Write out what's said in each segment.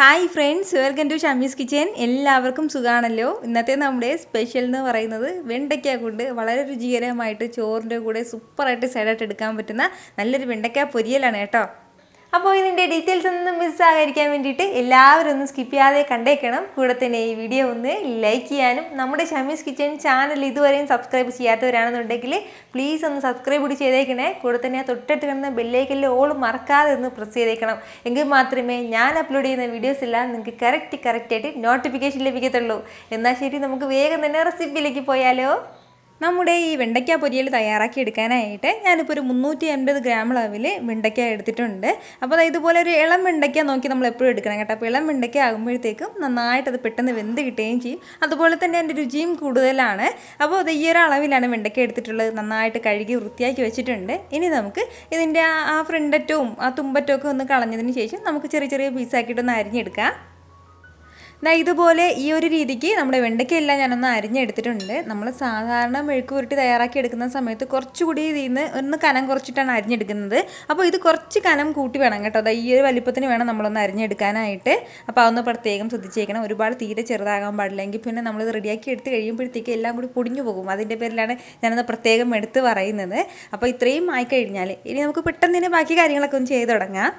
Hi friends, welcome to Shamees kitchen. എല്ലാവർക്കും സുഖമാണല്ലോ. ഇന്നത്തെ നമ്മുടെ സ്പെഷ്യൽ എന്ന് പറയുന്നത് വെണ്ടയ്ക്ക കൊണ്ട് വളരെ രുചികരമായിട്ട് ചോറിൻ്റെ കൂടെ സൂപ്പറായിട്ട് സൈഡായിട്ട് എടുക്കാൻ പറ്റുന്ന നല്ലൊരു വെണ്ടയ്ക്ക പൊരിയലാണ് കേട്ടോ. അപ്പോൾ ഇതിൻ്റെ ഡീറ്റെയിൽസ് ഒന്നും മിസ്സാകാതിരിക്കാൻ വേണ്ടിയിട്ട് എല്ലാവരും ഒന്ന് സ്കിപ്പ് ചെയ്യാതെ കണ്ടേക്കണം. കൂടെ തന്നെ ഈ വീഡിയോ ഒന്ന് ലൈക്ക് ചെയ്യാനും നമ്മുടെ ഷമീസ് കിച്ചൻ ചാനൽ ഇതുവരെയും സബ്സ്ക്രൈബ് ചെയ്യാത്തവരാണെന്നുണ്ടെങ്കിൽ പ്ലീസ് ഒന്ന് സബ്സ്ക്രൈബ് കൂടി ചെയ്തേക്കണേ. കൂടെ തന്നെ തൊട്ടടുത്ത് കിടന്ന ബെല്ലൈക്കനിൽ ഓൾ മറക്കാതെ ഒന്ന് പ്രസ് ചെയ്തേക്കണം. എങ്കിൽ മാത്രമേ ഞാൻ അപ്ലോഡ് ചെയ്യുന്ന വീഡിയോസ് എല്ലാം നിങ്ങൾക്ക് കറക്റ്റായിട്ട് നോട്ടിഫിക്കേഷൻ ലഭിക്കത്തുള്ളൂ. എന്നാൽ ശരി, നമുക്ക് വേഗം തന്നെ റെസിപ്പിയിലേക്ക് പോയാലോ. നമ്മുടെ ഈ വെണ്ടയ്ക്ക പൊരിയൽ തയ്യാറാക്കി എടുക്കാനായിട്ട് ഞാനിപ്പോൾ ഒരു 350 ഗ്രാം അളവിൽ വെണ്ടയ്ക്ക എടുത്തിട്ടുണ്ട്. അപ്പോൾ ഇതുപോലെ ഒരു ഇളം വെണ്ടയ്ക്ക നോക്കി നമ്മൾ എപ്പോഴും എടുക്കണം കേട്ടോ. അപ്പോൾ ഇളം വെണ്ടയ്ക്ക ആകുമ്പോഴത്തേക്കും നന്നായിട്ട് അത് പെട്ടെന്ന് വെന്ത് കിട്ടുകയും ചെയ്യും. അതുപോലെ തന്നെ അതിൻ്റെ രുചിയും കൂടുതലാണ്. അപ്പോൾ അത് ഈ ഒരു അളവിലാണ് വെണ്ടയ്ക്ക എടുത്തിട്ടുള്ളത്. നന്നായിട്ട് കഴുകി വൃത്തിയാക്കി വെച്ചിട്ടുണ്ട്. ഇനി നമുക്ക് ഇതിൻ്റെ ആ ഫ്രണ്ടറ്റവും ആ തുമ്പറ്റവും ഒക്കെ ഒന്ന് കളഞ്ഞതിന് ശേഷം നമുക്ക് ചെറിയ ചെറിയ പീസാക്കിയിട്ടൊന്ന് അരിഞ്ഞെടുക്കാം. ഇതുപോലെ ഈ ഒരു രീതിക്ക് നമ്മുടെ വെണ്ടയ്ക്കയെല്ലാം ഞാനൊന്ന് അരിഞ്ഞെടുത്തിട്ടുണ്ട്. നമ്മൾ സാധാരണ മെഴുക്ക് പുരട്ടി തയ്യാറാക്കി എടുക്കുന്ന സമയത്ത് കുറച്ചുകൂടി ഇതിൽ നിന്ന് ഒന്ന് കനം കുറച്ചിട്ടാണ് അരിഞ്ഞെടുക്കുന്നത്. അപ്പോൾ ഇത് കുറച്ച് കനം കൂട്ടി വേണം കേട്ടോ. ഈ ഒരു വലിപ്പത്തിന് വേണം നമ്മളൊന്ന് അരിഞ്ഞെടുക്കാനായിട്ട്. അപ്പോൾ അതൊന്ന് പ്രത്യേകം ശ്രദ്ധിച്ചേക്കണം. ഒരുപാട് തീരെ ചെറുതാകാൻ പാടില്ല. എങ്കിൽ പിന്നെ നമ്മളിത് റെഡിയാക്കി എടുത്ത് കഴിയുമ്പോഴത്തേക്ക് എല്ലാം കൂടി പൊടിഞ്ഞു പോകും. അതിൻ്റെ പേരിലാണ് ഞാനത് പ്രത്യേകം എടുത്ത് പറയുന്നത്. അപ്പോൾ ഇത്രയും ആയിക്കഴിഞ്ഞാൽ ഇനി നമുക്ക് പെട്ടെന്ന് തന്നെ ബാക്കി കാര്യങ്ങളൊക്കെ ഒന്ന് ചെയ്ത് തുടങ്ങാം.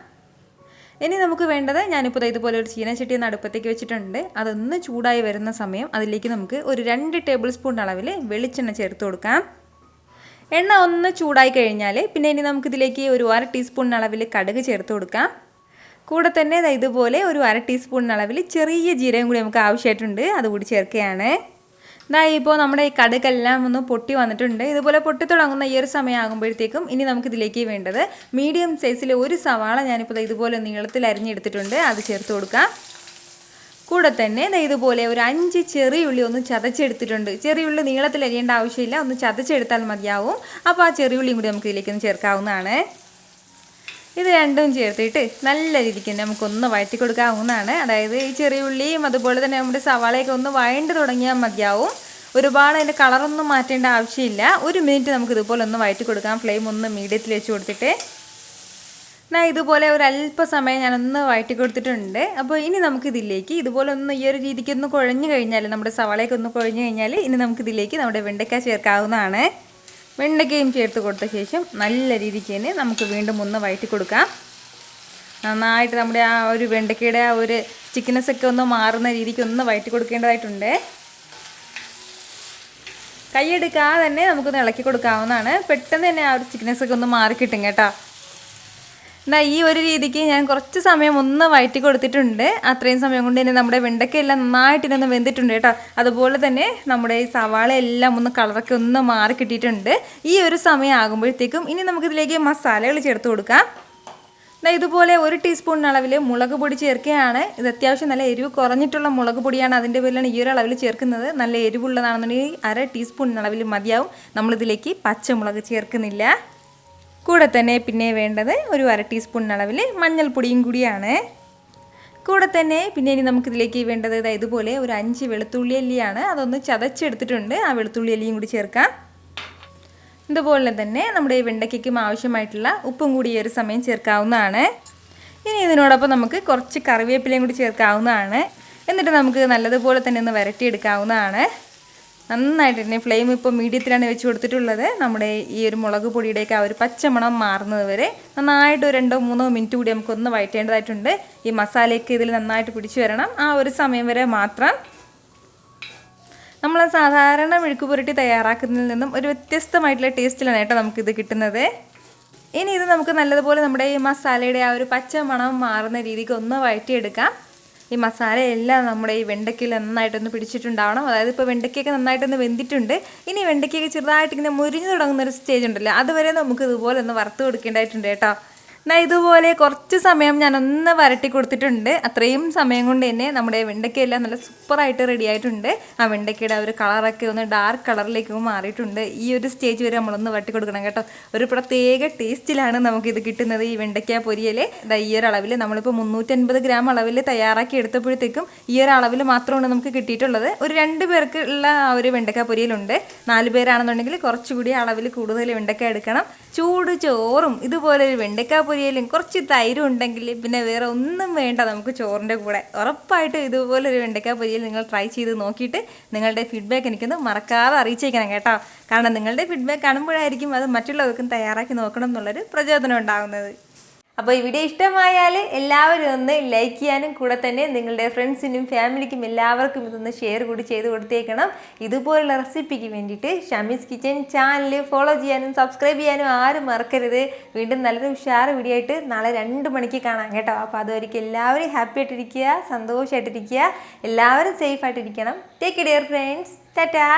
ഇനി നമുക്ക് വേണ്ടത്, ഞാനിപ്പോൾ ഇതുപോലെ ഒരു ചീനച്ചട്ടി ഒന്ന് അടുപ്പത്തേക്ക് വെച്ചിട്ടുണ്ട്. അതൊന്ന് ചൂടായി വരുന്ന സമയം അതിലേക്ക് നമുക്ക് ഒരു 2 ടേബിൾ സ്പൂൺ അളവിൽ വെളിച്ചെണ്ണ ചേർത്ത് കൊടുക്കാം. എണ്ണ ഒന്ന് ചൂടായി കഴിഞ്ഞാൽ പിന്നെ ഇനി നമുക്കിതിലേക്ക് ഒരു 1/2 ടീസ്പൂൺ അളവിൽ കടുക് ചേർത്ത് കൊടുക്കാം. കൂടെ തന്നെ ഇതുപോലെ ഒരു 1/2 ടീസ്പൂൺ അളവിൽ ചെറിയ ജീരകം കൂടി നമുക്ക് ആവശ്യമായിട്ടുണ്ട്. അതുകൂടി ചേർക്കുകയാണ്. ഇപ്പോൾ നമ്മുടെ ഈ കടുകെല്ലാം ഒന്ന് പൊട്ടി വന്നിട്ടുണ്ട്. ഇതുപോലെ പൊട്ടി തുടങ്ങുന്ന ഈ ഒരു സമയമാകുമ്പോഴത്തേക്കും ഇനി നമുക്കിതിലേക്ക് വേണ്ടത് മീഡിയം സൈസിൽ ഒരു സവാള ഞാനിപ്പോൾ ഇതുപോലെ നീളത്തിൽ അരിഞ്ഞെടുത്തിട്ടുണ്ട്. അത് ചേർത്ത് കൊടുക്കാം. കൂടെ തന്നെ ഇതുപോലെ ഒരു 5 ചെറിയുള്ളി ഒന്ന് ചതച്ചെടുത്തിട്ടുണ്ട്. ചെറിയുള്ളി നീളത്തിൽ അരിയേണ്ട ആവശ്യമില്ല, ഒന്ന് ചതച്ചെടുത്താൽ മതിയാവും. അപ്പോൾ ആ ചെറിയുള്ളിയും കൂടി നമുക്ക് ഇതിലേക്കൊന്ന് ചേർക്കാവുന്നതാണ്. ഇത് രണ്ടും ചേർത്തിട്ട് നല്ല രീതിക്ക് തന്നെ നമുക്കൊന്ന് വഴറ്റി കൊടുക്കാവുന്നതാണ്. അതായത് ഈ ചെറിയ ഉള്ളിയും അതുപോലെ തന്നെ നമ്മുടെ സവാളയൊക്കെ ഒന്ന് വഴണ്ട് തുടങ്ങിയാൽ മതിയാവും. ഒരുപാട് അതിൻ്റെ കളറൊന്നും മാറ്റേണ്ട ആവശ്യമില്ല. 1 മിനിറ്റ് നമുക്ക് ഇതുപോലെ ഒന്ന് വഴറ്റി കൊടുക്കാം. ഫ്ലെയിം ഒന്ന് മീഡിയത്തിൽ വെച്ച് കൊടുത്തിട്ട് ഇതുപോലെ ഒരു അല്പസമയം ഞാനൊന്ന് വഴറ്റി കൊടുത്തിട്ടുണ്ട്. അപ്പോൾ ഇനി നമുക്കിതിലേക്ക് ഇതുപോലെ ഒന്ന് ഈ ഒരു രീതിക്ക് ഒന്ന് കുഴഞ്ഞു കഴിഞ്ഞാൽ, നമ്മുടെ സവാളയൊക്കെ ഒന്ന് കുഴഞ്ഞു കഴിഞ്ഞാൽ ഇനി നമുക്കിതിലേക്ക് നമ്മുടെ വെണ്ടയ്ക്ക ചേർക്കാവുന്നതാണ്. വെണ്ടയ്ക്കയും ചേർത്ത് കൊടുത്ത ശേഷം നല്ല രീതിക്ക് തന്നെ നമുക്ക് വീണ്ടും ഒന്ന് വഴറ്റി കൊടുക്കാം. നന്നായിട്ട് നമ്മുടെ ആ ഒരു വെണ്ടയ്ക്കയുടെ ആ ഒരു സ്റ്റിക്കിനെസ്സൊക്കെ ഒന്ന് മാറുന്ന രീതിക്ക് ഒന്ന് വഴറ്റി കൊടുക്കേണ്ടതായിട്ടുണ്ട്. കൈയെടുക്കാതെ തന്നെ നമുക്കൊന്ന് ഇളക്കി കൊടുക്കാവുന്നതാണ്. പെട്ടെന്ന് തന്നെ ആ ഒരു സ്റ്റിക്കിനെസ്സൊക്കെ ഒന്ന് മാറിക്കിട്ടും കേട്ടോ. ഈ ഒരു രീതിക്ക് ഞാൻ കുറച്ച് സമയം ഒന്ന് വഴറ്റി കൊടുത്തിട്ടുണ്ട്. അത്രയും സമയം കൊണ്ട് തന്നെ നമ്മുടെ വെണ്ടയ്ക്കയെല്ലാം നന്നായിട്ടൊന്ന് വെന്തിട്ടുണ്ട് കേട്ടോ. അതുപോലെ തന്നെ നമ്മുടെ ഈ സവാള എല്ലാം ഒന്ന് കളറൊക്കെ ഒന്ന് മാറി കിട്ടിയിട്ടുണ്ട്. ഈ ഒരു സമയം ആകുമ്പോഴത്തേക്കും ഇനി നമുക്കിതിലേക്ക് മസാലകൾ ചേർത്ത് കൊടുക്കാം. ഇതുപോലെ 1 ടീസ്പൂൺ അളവിൽ മുളക് പൊടി ചേർക്കുകയാണ്. ഇത് അത്യാവശ്യം നല്ല എരിവ് കുറഞ്ഞിട്ടുള്ള മുളക് പൊടിയാണ്. അതിൻ്റെ പേരിലാണ് ഈ ഒരു അളവിൽ ചേർക്കുന്നത്. നല്ല എരിവുള്ളതാണെന്നുണ്ടെങ്കിൽ 1/2 ടീസ്പൂൺ അളവിൽ മതിയാവും. നമ്മളിതിലേക്ക് പച്ചമുളക് ചേർക്കുന്നില്ല. കൂടെ തന്നെ പിന്നെ വേണ്ടത് ഒരു 1/2 ടീസ്പൂൺ അളവിൽ മഞ്ഞൾപ്പൊടിയും കൂടിയാണ്. കൂടെ തന്നെ പിന്നെ ഇനി നമുക്കിതിലേക്ക് വേണ്ടത് ഇതുപോലെ ഒരു 5 വെളുത്തുള്ളി അല്ലിയാണ്. അതൊന്ന് ചതച്ചെടുത്തിട്ടുണ്ട്. ആ വെളുത്തുള്ളി അല്ലിയും കൂടി ചേർക്കാം. ഇതുപോലെ തന്നെ നമ്മുടെ വെണ്ടയ്ക്കും ആവശ്യമായിട്ടുള്ള ഉപ്പും കൂടി ഈ ഒരു സമയം ചേർക്കാവുന്നതാണ്. ഇനി ഇതിനോടൊപ്പം നമുക്ക് കുറച്ച് കറിവേപ്പിലയും കൂടി ചേർക്കാവുന്നതാണ്. എന്നിട്ട് നമുക്ക് നല്ലതുപോലെ തന്നെ ഒന്ന് വരട്ടിയെടുക്കാവുന്നതാണ്. നന്നായിട്ട് തന്നെ ഫ്ലെയിം ഇപ്പോൾ മീഡിയത്തിലാണ് വെച്ച് കൊടുത്തിട്ടുള്ളത്. നമ്മുടെ ഈ ഒരു മുളക് പൊടിയുടെയൊക്കെ ആ ഒരു പച്ചമണം മാറുന്നത് വരെ നന്നായിട്ട് 2-3 മിനിറ്റ് കൂടി നമുക്കൊന്ന് വഴറ്റേണ്ടതായിട്ടുണ്ട്. ഈ മസാലയൊക്കെ ഇതിൽ നന്നായിട്ട് പിടിച്ചു വരണം. ആ ഒരു സമയം വരെ മാത്രം. നമ്മൾ സാധാരണ മെഴുക്ക് പുരട്ടി തയ്യാറാക്കുന്നതിൽ നിന്നും ഒരു വ്യത്യസ്തമായിട്ടുള്ള ടേസ്റ്റിലാണ് കേട്ടോ നമുക്കിത് കിട്ടുന്നത്. ഇനി ഇത് നമുക്ക് നല്ലതുപോലെ നമ്മുടെ ഈ മസാലയുടെ ആ ഒരു പച്ചമണം മാറുന്ന രീതിക്ക് ഒന്ന് വഴറ്റിയെടുക്കാം. ഈ മസാലയെല്ലാം നമ്മുടെ ഈ വെണ്ടയ്ക്കയിൽ നന്നായിട്ടൊന്ന് പിടിച്ചിട്ടുണ്ടാവണം. അതായത് ഇപ്പോൾ വെണ്ടയ്ക്കൊക്കെ നന്നായിട്ടൊന്ന് വെന്തിട്ടുണ്ട്. ഇനി വെണ്ടയ്ക്കൊക്കെ ചെറുതായിട്ട് ഇങ്ങനെ മുരിഞ്ഞു തുടങ്ങുന്നൊരു സ്റ്റേജ് ഉണ്ടല്ലോ, അതുവരെ നമുക്ക് ഇതുപോലെ ഒന്ന് വറുത്ത് കൊടുക്കേണ്ടതായിട്ടുണ്ട് കേട്ടോ. ഇതുപോലെ കുറച്ച് സമയം ഞാനൊന്ന് വരട്ടി കൊടുത്തിട്ടുണ്ട്. അത്രയും സമയം കൊണ്ട് തന്നെ നമ്മുടെ വെണ്ടയ്ക്കയെല്ലാം നല്ല സൂപ്പറായിട്ട് റെഡി ആയിട്ടുണ്ട്. ആ വെണ്ടയ്ക്കയുടെ ആ ഒരു കളറൊക്കെ ഒന്ന് ഡാർക്ക് കളറിലേക്ക് മാറിയിട്ടുണ്ട്. ഈ ഒരു സ്റ്റേജ് വരെ നമ്മളൊന്ന് വരട്ടി കൊടുക്കണം കേട്ടോ. ഒരു പ്രത്യേക ടേസ്റ്റിലാണ് നമുക്കിത് കിട്ടുന്നത്. ഈ വെണ്ടയ്ക്ക പൊരിയൽ ഈ ഒരു അളവിൽ നമ്മളിപ്പോൾ 350 ഗ്രാം അളവിൽ തയ്യാറാക്കി എടുത്തപ്പോഴത്തേക്കും ഈ ഒരു അളവിൽ മാത്രമാണ് നമുക്ക് കിട്ടിയിട്ടുള്ളത്. ഒരു 2 പേർക്ക് ഉള്ള ആ ഒരു വെണ്ടയ്ക്ക പൊരിയലുണ്ട്. 4 പേരാണെന്നുണ്ടെങ്കിൽ കുറച്ചുകൂടി അളവിൽ കൂടുതൽ വെണ്ടയ്ക്ക എടുക്കണം. ചൂട് ചോറും ഇതുപോലെ ഒരു വെണ്ടയ്ക്ക പൊരിയലും കുറച്ച് തൈരും ഉണ്ടെങ്കിൽ പിന്നെ വേറെ ഒന്നും വേണ്ട നമുക്ക് ചോറിൻ്റെ കൂടെ. ഉറപ്പായിട്ടും ഇതുപോലൊരു വെണ്ടയ്ക്ക പൊരിയൽ നിങ്ങൾ ട്രൈ ചെയ്ത് നോക്കിയിട്ട് നിങ്ങളുടെ ഫീഡ്ബാക്ക് എനിക്കൊന്ന് മറക്കാതെ അറിയിച്ചേക്കണം കേട്ടോ. കാരണം നിങ്ങളുടെ ഫീഡ്ബാക്ക് കാണുമ്പോഴായിരിക്കും അത് മറ്റുള്ളവർക്കും തയ്യാറാക്കി നോക്കണം എന്നുള്ളൊരു പ്രചോദനം ഉണ്ടാകുന്നത്. അപ്പോൾ ഈ വീഡിയോ ഇഷ്ടമായാൽ എല്ലാവരും ഒന്ന് ലൈക്ക് ചെയ്യാനും കൂടെ തന്നെ നിങ്ങളുടെ ഫ്രണ്ട്സിനും ഫാമിലിക്കും എല്ലാവർക്കും ഇതൊന്ന് ഷെയർ കൂടി ചെയ്ത് കൊടുത്തേക്കണം. ഇതുപോലുള്ള റെസിപ്പിക്ക് വേണ്ടിയിട്ട് ഷമീസ് കിച്ചൻ ചാനൽ ഫോളോ ചെയ്യാനും സബ്സ്ക്രൈബ് ചെയ്യാനും ആരും മറക്കരുത്. വീണ്ടും നല്ലൊരു ഉഷാർ വീഡിയോ ആയിട്ട് നാളെ 2 മണിക്ക് കാണാം കേട്ടോ. അപ്പോൾ അതുവരെയ്ക്കും എല്ലാവരും ഹാപ്പി ആയിട്ടിരിക്കുക, സന്തോഷമായിട്ടിരിക്കുക, എല്ലാവരും സേഫ് ആയിട്ടിരിക്കണം. Take care friends. ടാറ്റാ.